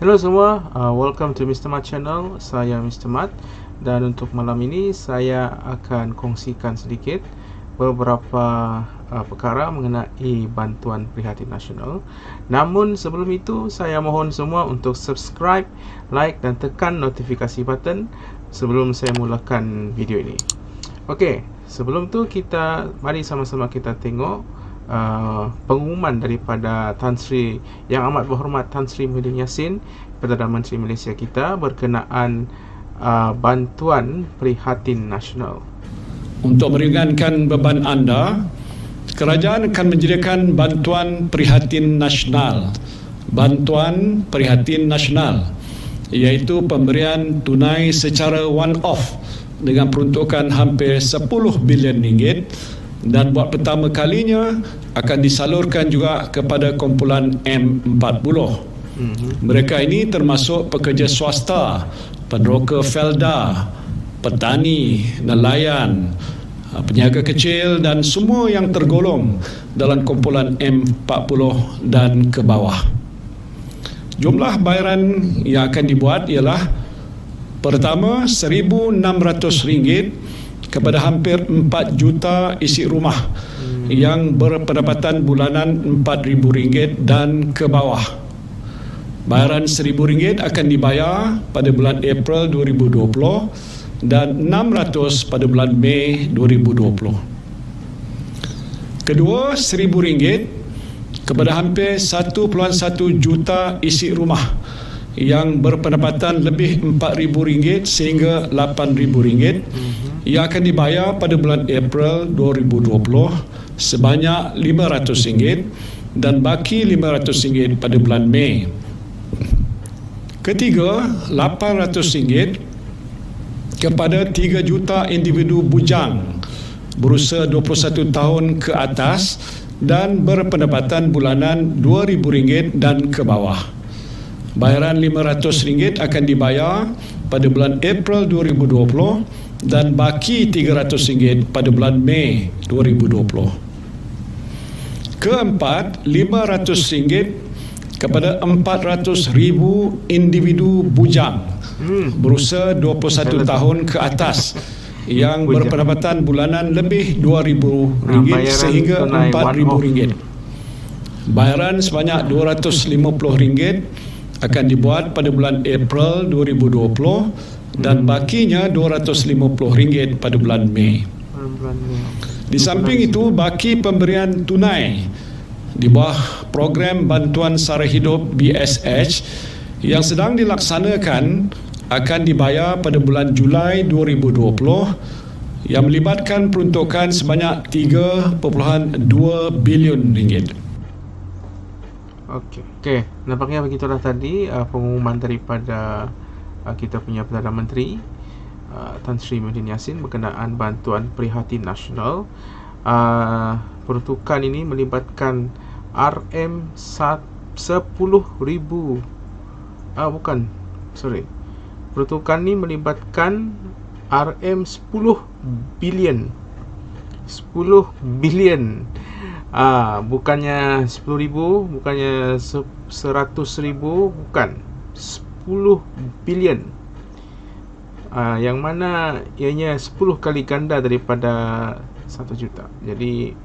Hello semua, welcome to Mr. Mat channel. Saya Mr. Mat, dan untuk malam ini saya akan kongsikan sedikit beberapa perkara mengenai bantuan prihatin nasional. Namun sebelum itu, saya mohon semua untuk subscribe, like dan tekan notifikasi button sebelum saya mulakan video ini. Okey, sebelum tu mari sama-sama kita tengok pengumuman daripada Tan Sri Yang Amat Berhormat Tan Sri Muhyiddin Yassin, Perdana Menteri Malaysia kita, berkenaan bantuan prihatin nasional. Untuk meringankan beban anda, kerajaan akan menyediakan bantuan prihatin nasional. Bantuan prihatin nasional iaitu pemberian tunai secara one-off dengan peruntukan hampir 10 bilion ringgit, dan buat pertama kalinya akan disalurkan juga kepada kumpulan M40. Mereka ini termasuk pekerja swasta, peneroka felda, petani, nelayan, peniaga kecil dan semua yang tergolong dalam kumpulan M40 dan ke bawah. Jumlah bayaran yang akan dibuat ialah: pertama, RM1,600 kepada hampir 4 juta isi rumah yang berpendapatan bulanan RM4,000 dan ke bawah. Bayaran RM1,000 akan dibayar pada bulan April 2020 dan RM600 pada bulan Mei 2020. Kedua, RM1,000 kepada hampir 1.1 juta isi rumah yang berpendapatan lebih RM4,000 sehingga RM8,000 yang akan dibayar pada bulan April 2020 sebanyak RM500 dan baki RM500 pada bulan Mei. Ketiga, RM800 kepada 3 juta individu bujang berusia 21 tahun ke atas dan berpendapatan bulanan RM2,000 dan ke bawah. Bayaran RM500 akan dibayar pada bulan April 2020 dan baki RM300 pada bulan Mei 2020. Keempat, RM500 kepada 400,000 individu bujang berusia 21 tahun ke atas yang berpendapatan bulanan lebih RM2,000 sehingga RM4,000. Bayaran sebanyak RM250 akan dibuat pada bulan April 2020 dan bakinya RM250 pada bulan Mei. Di samping itu, baki pemberian tunai di bawah program bantuan sara hidup BSH yang sedang dilaksanakan akan dibayar pada bulan Julai 2020 yang melibatkan peruntukan sebanyak RM3.2 bilion. Okey, nampaknya begitulah tadi pengumuman daripada kita punya Perdana Menteri Tan Sri Muhyiddin Yassin berkenaan bantuan prihatin nasional. Peruntukan ini melibatkan Peruntukan ini melibatkan RM10 bilion. 10 bilion. Bukannya 10,000, bukannya 100,000, bukan, 10 bilion. Yang mana ianya 10 kali ganda daripada 1 juta. Jadi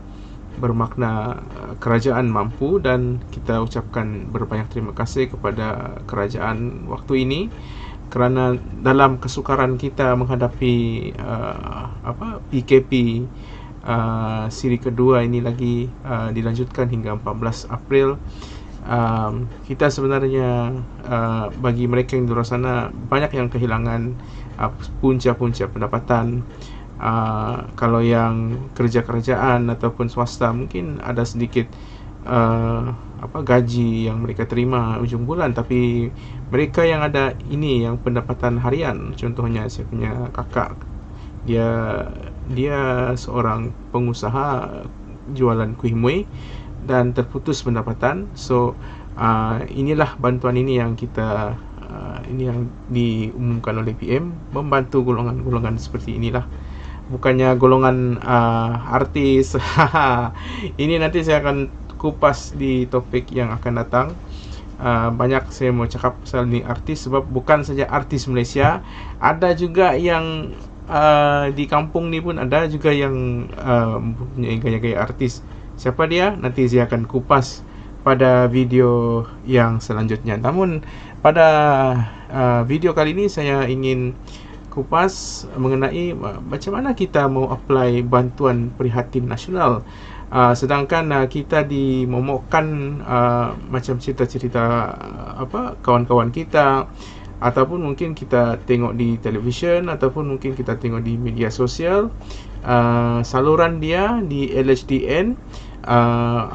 bermakna kerajaan mampu, dan kita ucapkan berbanyak terima kasih kepada kerajaan waktu ini kerana dalam kesukaran kita menghadapi PKP siri kedua ini lagi dilanjutkan hingga 14 April. Kita sebenarnya bagi mereka yang di luar sana banyak yang kehilangan punca-punca pendapatan. Kalau yang kerja kerajaan ataupun swasta mungkin ada sedikit gaji yang mereka terima ujung bulan, tapi mereka yang ada ini yang pendapatan harian, contohnya saya punya kakak, dia seorang pengusaha jualan kuih muih dan terputus pendapatan. So inilah bantuan ini yang ini yang diumumkan oleh PM, membantu golongan-golongan seperti inilah. Bukannya golongan artis. Ini nanti saya akan kupas di topik yang akan datang. banyak saya mau cakap pasal ni artis, sebab bukan saja artis Malaysia, ada juga yang di kampung ni pun ada juga yang mempunyai gaya-gaya artis. Siapa dia? Nanti saya akan kupas pada video yang selanjutnya. Namun pada video kali ini saya ingin kupas mengenai macam mana kita mau apply bantuan prihatin nasional. Sedangkan kita dimomokkan macam cerita-cerita kawan-kawan kita, ataupun mungkin kita tengok di televisyen, ataupun mungkin kita tengok di media sosial, saluran dia di LHDN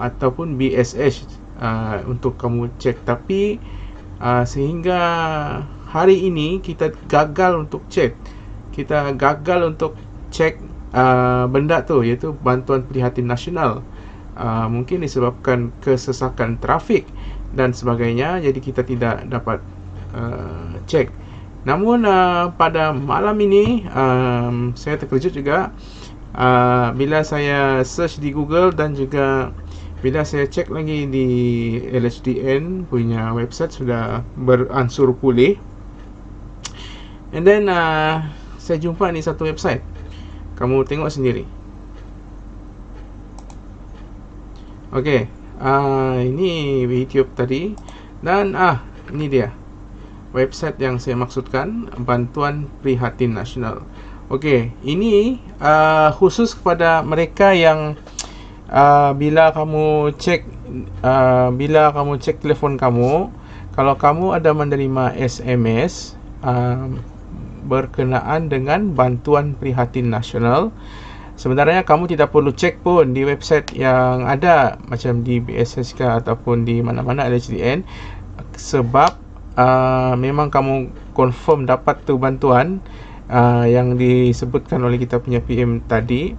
ataupun BSH untuk kamu cek. Tapi sehingga hari ini kita gagal untuk cek. Kita gagal untuk cek benda tu, iaitu bantuan prihatin nasional. Mungkin disebabkan kesesakan trafik dan sebagainya, jadi kita tidak dapat cek. Namun pada malam ini saya terkejut juga bila saya search di Google, dan juga bila saya cek lagi di LHDN punya website sudah beransur pulih. And then saya jumpa ni satu website, kamu tengok sendiri. Okey, ini YouTube tadi, dan ini dia website yang saya maksudkan, bantuan prihatin nasional. Okey, ini khusus kepada mereka yang bila kamu cek telefon kamu, kalau kamu ada menerima SMS berkenaan dengan bantuan prihatin nasional, sebenarnya kamu tidak perlu cek pun di website yang ada macam di BSSK ataupun di mana-mana LHDN, sebab memang kamu confirm dapat tu bantuan yang disebutkan oleh kita punya PM tadi,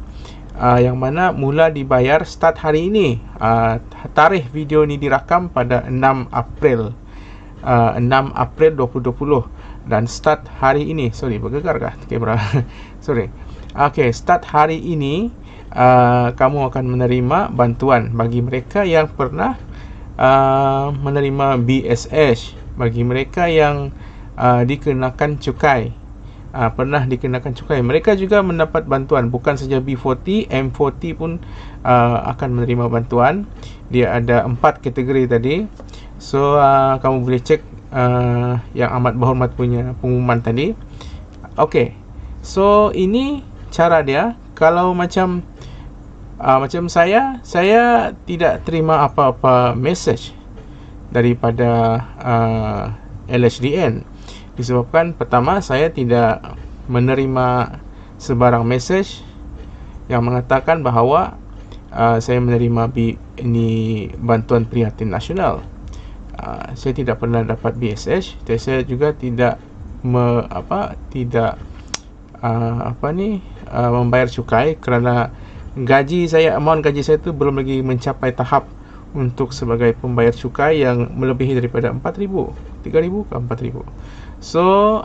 yang mana mula dibayar start hari ini. Tarikh video ni dirakam pada 6 April 2020, dan start hari ini, sorry, bergegar kah kamera? Sorry. Okey, start hari ini kamu akan menerima bantuan bagi mereka yang pernah menerima BSH, bagi mereka yang dikenakan cukai, pernah dikenakan cukai, mereka juga mendapat bantuan. Bukan saja B40, M40 pun akan menerima bantuan. Dia ada 4 kategori tadi. So kamu boleh cek yang amat berhormat punya pengumuman tadi. Okey, so ini cara dia. Kalau macam saya tidak terima apa-apa message daripada LHDN, disebabkan pertama, saya tidak menerima sebarang message yang mengatakan bahawa saya menerima ini bantuan prihatin nasional. Saya tidak pernah dapat BSH, dan saya juga tidak membayar cukai, kerana amount gaji saya itu belum lagi mencapai tahap untuk sebagai pembayar cukai yang melebihi daripada 4,000, 3,000 ke 4,000. So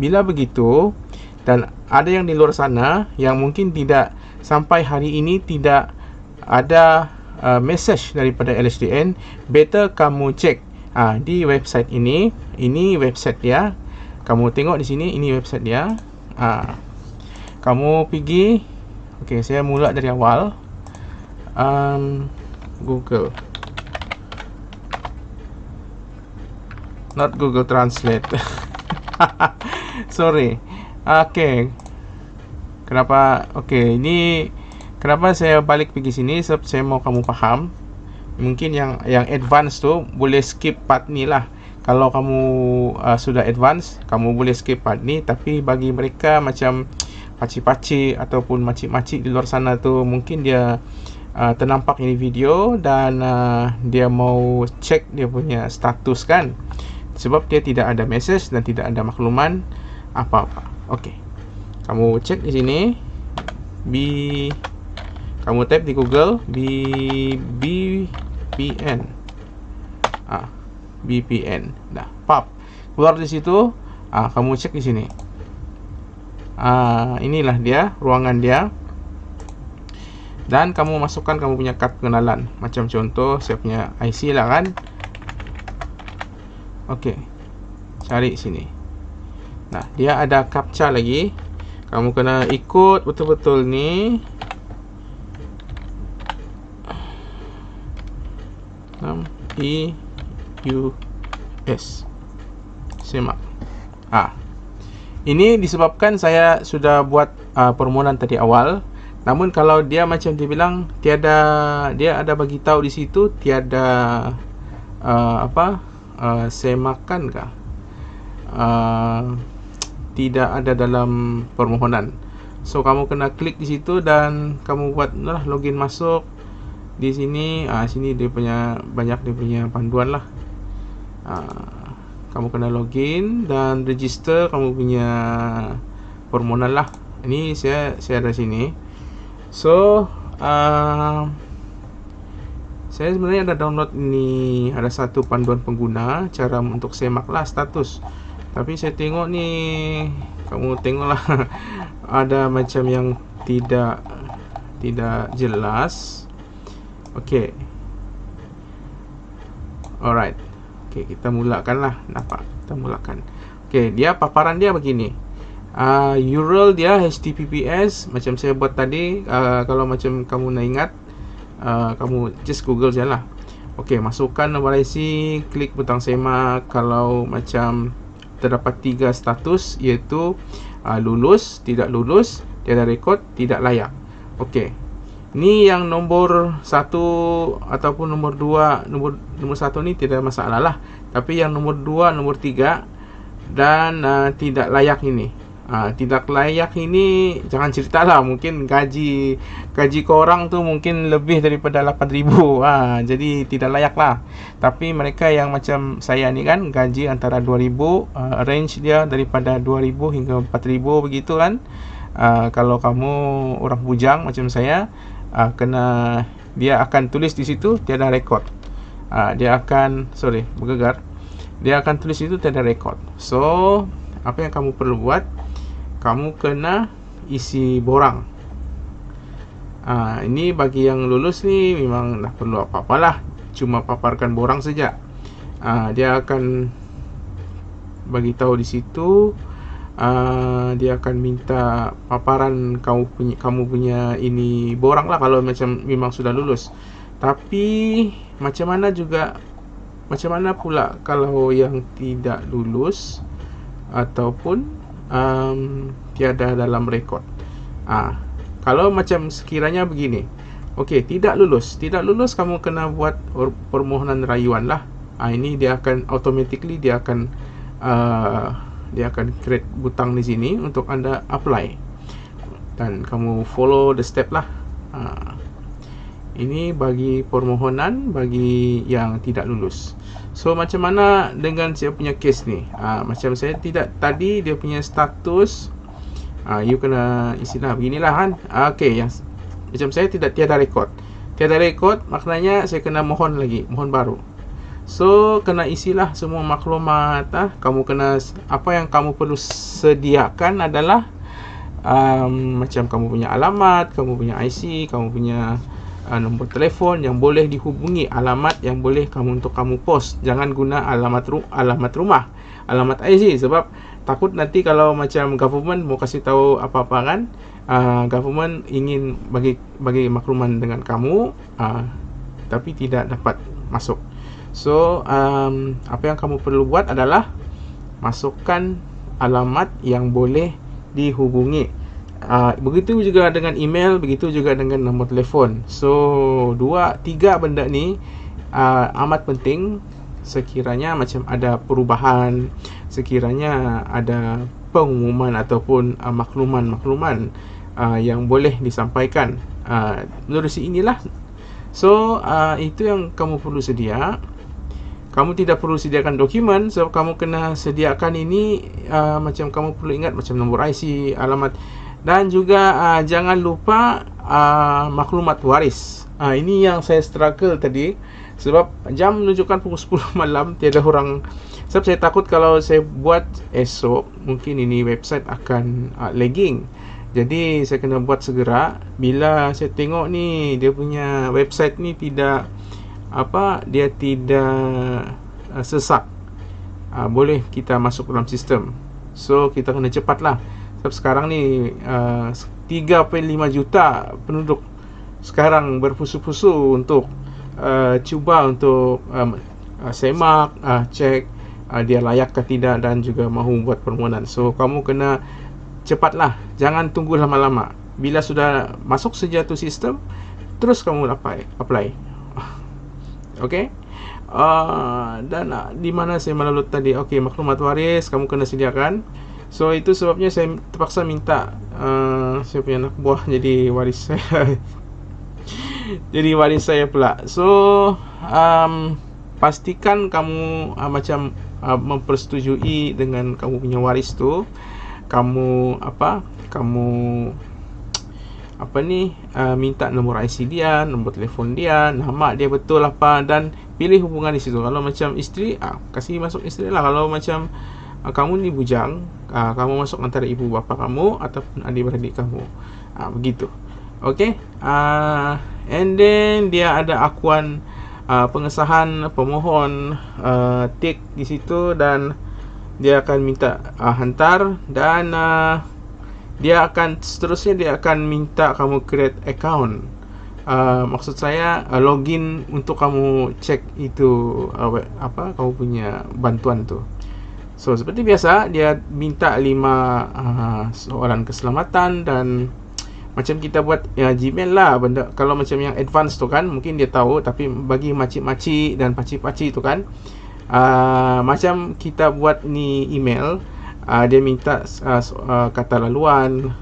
bila begitu, dan ada yang di luar sana yang mungkin tidak sampai hari ini tidak ada message daripada LHDN, better kamu cek di website ini. Ini website dia, kamu tengok di sini, ini website dia. Kamu pergi, okey, saya mula dari awal. Google, not Google Translate. Sorry. Okey, kenapa? Okey, ini kenapa saya balik pergi sini, sebab saya mau kamu faham. Mungkin yang advance tu boleh skip part ni lah. Kalau kamu sudah advance, kamu boleh skip part ni. Tapi bagi mereka macam pakcik-pakcik ataupun makcik-makcik di luar sana tu, mungkin dia ternampak ini video dan dia mau cek dia punya status kan, sebab dia tidak ada message dan tidak ada makluman apa-apa. Okey, kamu cek di sini, kamu type di Google BPN. BPN. Dah, pop. Keluar di situ, kamu cek di sini. Inilah dia, ruangan dia. Dan kamu masukkan kamu punya kad pengenalan. Macam contoh, saya punya IC lah kan. Okey, cari sini. Nah, dia ada captcha lagi. Kamu kena ikut betul-betul ni. 6EUS. Semak. Ini disebabkan saya sudah buat permohonan tadi awal. Namun kalau dia macam dia bilang tiada, dia ada bagi tahu di situ tiada semakan kah? Tidak ada dalam permohonan. So kamu kena klik di situ dan kamu buatlah login masuk di sini. Sini dia punya banyak dia punya panduan lah. Kamu kena login dan register kamu punya permohonan lah. Ini saya ada sini. So saya sebenarnya ada download ini, ada satu panduan pengguna cara untuk semak lah status. Tapi saya tengok ni, kamu tengoklah ada macam yang tidak jelas. Okey. Alright. Okey, kita mulakan lah. Nampak? Kita mulakan. Okey, dia paparan dia begini. URL dia HTTPS macam saya buat tadi. Kalau macam kamu nak ingat, kamu just Google je lah. Okey, masukkan nombor IC, klik butang semak. Kalau macam terdapat 3 status, iaitu lulus, tidak lulus, tiada rekod, tidak layak. Okey, ni yang nombor 1 ataupun nombor 2. Nombor 1 ni tidak masalah lah. Tapi yang nombor 2, nombor 3 dan tidak layak ini, tidak layak ini jangan ceritalah. Mungkin gaji korang tu mungkin lebih daripada 8,000. Jadi tidak layak lah. Tapi mereka yang macam saya ni kan, gaji antara 2,000, range dia daripada 2,000 hingga 4,000 begitu kan. Kalau kamu orang bujang macam saya, dia akan tulis di situ tiada rekod. Dia akan dia akan tulis itu tiada rekod. So apa yang kamu perlu buat, kamu kena isi borang. Ini bagi yang lulus ni memang tak perlu apa-apalah, cuma paparkan borang saja. Dia akan bagi tahu di situ. Dia akan minta paparan kamu punya ini borang lah kalau macam memang sudah lulus. Tapi macam mana pula kalau yang tidak lulus ataupun tiada dalam rekod. Kalau macam sekiranya begini, okey, tidak lulus kamu kena buat permohonan rayuan lah. Ini dia akan automatically dia akan create butang di sini untuk anda apply, dan kamu follow the step lah. Ini bagi permohonan bagi yang tidak lulus. So macam mana dengan saya punya case ni? Macam saya tidak tadi, dia punya status you kena isilah beginilah kan. Okey, yang macam saya tiada rekod. Tiada rekod maknanya saya kena mohon baru. So kena isilah semua maklumat. Kamu kena, apa yang kamu perlu sediakan adalah macam kamu punya alamat, kamu punya IC, kamu punya nombor telefon yang boleh dihubungi, alamat yang boleh untuk kamu post. Jangan guna alamat rumah, alamat IC, sebab takut nanti kalau macam government mau kasih tahu apa-apa kan, government ingin bagi makluman dengan kamu, tapi tidak dapat masuk. So apa yang kamu perlu buat adalah masukkan alamat yang boleh dihubungi. Begitu juga dengan email, begitu juga dengan nombor telefon. So 2-3 benda ni amat penting. Sekiranya macam ada perubahan, sekiranya ada pengumuman ataupun makluman yang boleh disampaikan menerusi inilah. So itu yang kamu perlu sedia. Kamu tidak perlu sediakan dokumen, so kamu kena sediakan ini. Macam kamu perlu ingat macam nombor IC, alamat, dan juga jangan lupa maklumat waris. Ini yang saya struggle tadi, sebab jam menunjukkan pukul 10 malam, tiada orang. Sebab saya takut kalau saya buat esok, mungkin ini website akan lagging. Jadi saya kena buat segera. Bila saya tengok ni, dia punya website ni tidak sesak. boleh kita masuk dalam sistem. So kita kena cepat lah, sebab sekarang ni 3.5 juta penduduk sekarang berpusu-pusu untuk cuba untuk semak, cek dia layak ke tidak dan juga mahu buat permohonan. So kamu kena cepatlah, jangan tunggu lama-lama. Bila sudah masuk saja tu sistem, terus kamu apply. Okey. Dan di mana saya melalut tadi? Okey, maklumat waris kamu kena sediakan. So itu sebabnya saya terpaksa minta saya punya anak buah jadi waris saya. Jadi waris saya pula. So pastikan kamu macam mempersetujui dengan kamu punya waris tu. Kamu minta nombor IC dia, nombor telefon dia, nama dia betul apa, dan pilih hubungan di situ. Kalau macam isteri, kasih masuk isteri lah. Kalau macam kamu ni bujang, kamu masuk antara ibu bapa kamu ataupun adik-beradik kamu, begitu. Okay. And then dia ada akuan pengesahan pemohon, tik di situ, dan dia akan minta hantar, dan dia akan seterusnya dia akan minta kamu create account. Maksud saya login untuk kamu cek itu kamu punya bantuan tu. So seperti biasa dia minta 5 soalan keselamatan, dan macam kita buat Gmail lah benda. Kalau macam yang advance tu kan mungkin dia tahu, tapi bagi makcik-makcik dan pakcik-pakcik tu kan macam kita buat ni email, dia minta kata laluan,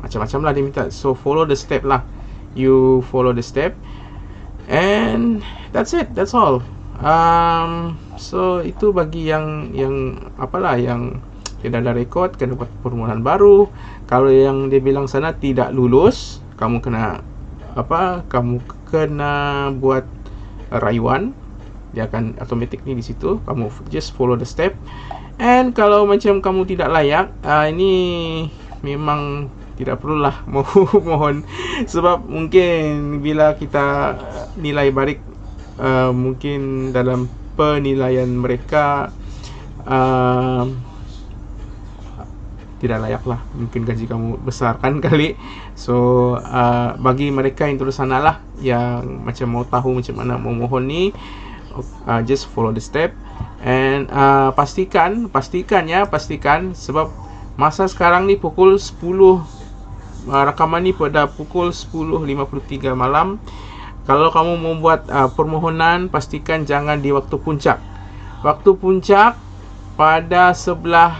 macam-macam lah dia minta. So follow the step lah. You follow the step, and that's it, that's all. So itu bagi yang yang tidak ada rekod, kena buat permohonan baru. Kalau yang dia bilang sana tidak lulus, kamu kena buat rayuan. Dia akan automatically di situ. Kamu just follow the step. And kalau macam kamu tidak layak, ini memang tidak perlulah mohon, sebab mungkin bila kita nilai balik, mungkin dalam penilaian mereka tidak layak lah, mungkin gaji kamu besar kan kali. So bagi mereka yang terus sana lah, yang macam mau tahu macam mana mau mohon ni, just follow the step. And pastikan sebab masa sekarang ni pukul 10, rakaman ni pada pukul 10.53 malam. Kalau kamu membuat permohonan, pastikan jangan di waktu puncak. Waktu puncak pada sebelah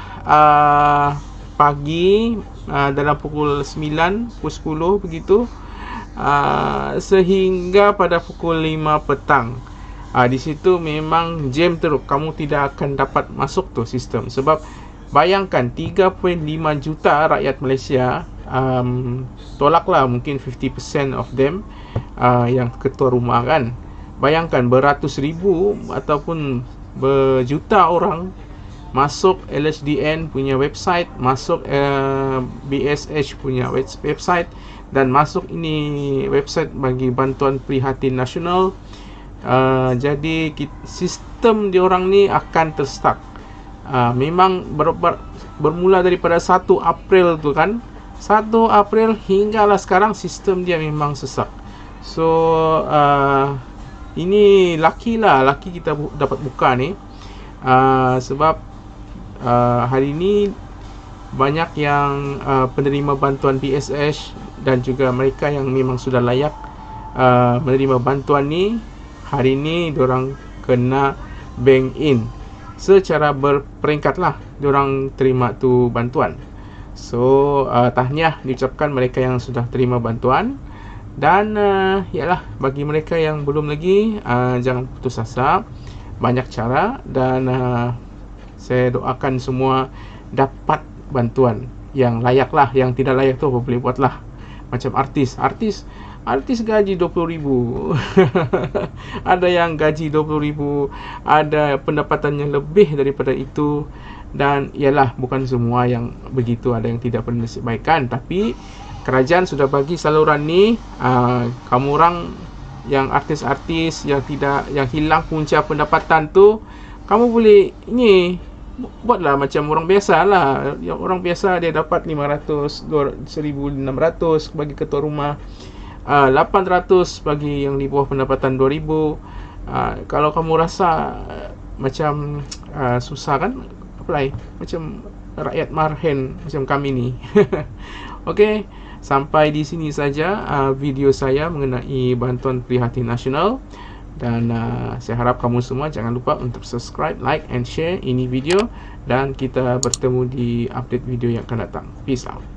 pagi, dalam pukul 9, pukul 10 begitu, sehingga pada pukul 5 petang. Di situ memang jam teruk, kamu tidak akan dapat masuk tu sistem. Sebab bayangkan 3.5 juta rakyat Malaysia, tolaklah mungkin 50% of them yang ketua rumah kan. Bayangkan beratus ribu ataupun berjuta orang masuk LHDN punya website, masuk BSH punya website, dan masuk ini website bagi bantuan prihatin nasional. Jadi sistem diorang ni akan terstuck. Memang bermula daripada 1 April tu kan, 1 April hinggalah sekarang sistem dia memang sesak. So ini laki kita dapat buka ni, sebab hari ini banyak yang penerima bantuan PSH dan juga mereka yang memang sudah layak menerima bantuan ni, hari ni diorang kena bank in secara berperingkat lah, diorang terima tu bantuan. So tahniah diucapkan mereka yang sudah terima bantuan. Dan yalah, bagi mereka yang belum lagi, jangan putus asa, banyak cara. Dan saya doakan semua dapat bantuan yang layak lah. Yang tidak layak tu apa boleh buat lah. Macam artis gaji 20,000 ada yang gaji 20,000, ada pendapatannya lebih daripada itu. Dan ialah bukan semua yang begitu, ada yang tidak bernasib baikkan. Tapi kerajaan sudah bagi saluran ni. Kamu orang yang artis-artis yang hilang punca pendapatan tu, kamu boleh ini buatlah macam orang biasa lah. Yang orang biasa dia dapat 500, 1,600 bagi ketua rumah, 800 bagi yang di bawah pendapatan 2,000. Kalau kamu rasa macam susah kan, apply macam rakyat marhen macam kami ni. Okey, sampai di sini saja video saya mengenai bantuan prihatin nasional. Dan saya harap kamu semua jangan lupa untuk subscribe, like and share ini video. Dan kita bertemu di update video yang akan datang. Peace out.